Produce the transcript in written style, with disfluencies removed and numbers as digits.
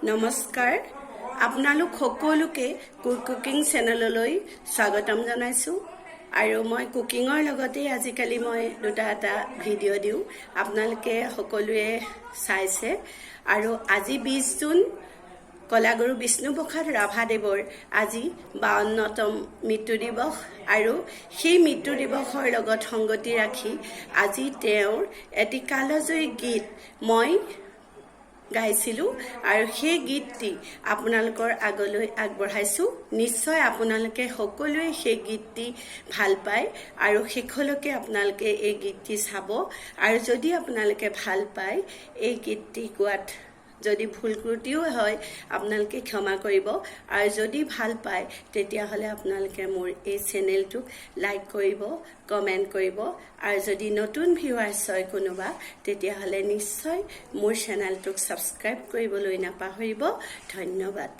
নমস্কাৰ আপোনালোক সকলোকে কুকিং চেনেললৈ স্বাগতম জনাইছো আৰু মই কুকিঙৰ লগতে আজিকালি মই দুটা ভিডিঅ' দিওঁ আপোনালোকে সকলোৱে চাইছে আৰু আজি 20 জুন কলাগুৰু বিষ্ণুপ্ৰসাদ ৰাভাদেৱৰ আজি 52তম মৃত্যু দিৱস আৰু সেই মৃত্যু দিৱসৰ লগত সংগতি ৰাখি আজি তেওঁৰ এটি কালজয়ী গীত মই গাইছিলো আৰু সেই গীতটি আপোনালোকৰ আগলৈ আগবঢ়াইছো নিশ্চয় আপোনালোকে সকলোৱে সেই গীতটি ভাল পায় আৰু শেষলৈকে আপোনালোকে এই গীতটি চাব আৰু যদি আপোনালোকে ভাল পায় এই গীতটি গোৱাত যদি ভুল ত্ৰুটিও হয় আপোনালোকে ক্ষমা কৰিব আৰু যদি ভাল পায় তেতিয়া হলে আপোনালোকে মোৰ এই চেনেলটো লাইক কৰিব কমেন্ট কৰিব আৰু যদি নতুন ভিউৱাৰ্ছ হয় কোনোবা তেতিয়া হলে নিশ্চয় মোৰ চেনেলটো সাবস্ক্ৰাইব কৰিবলৈ নাপাহৰিব ধন্যবাদ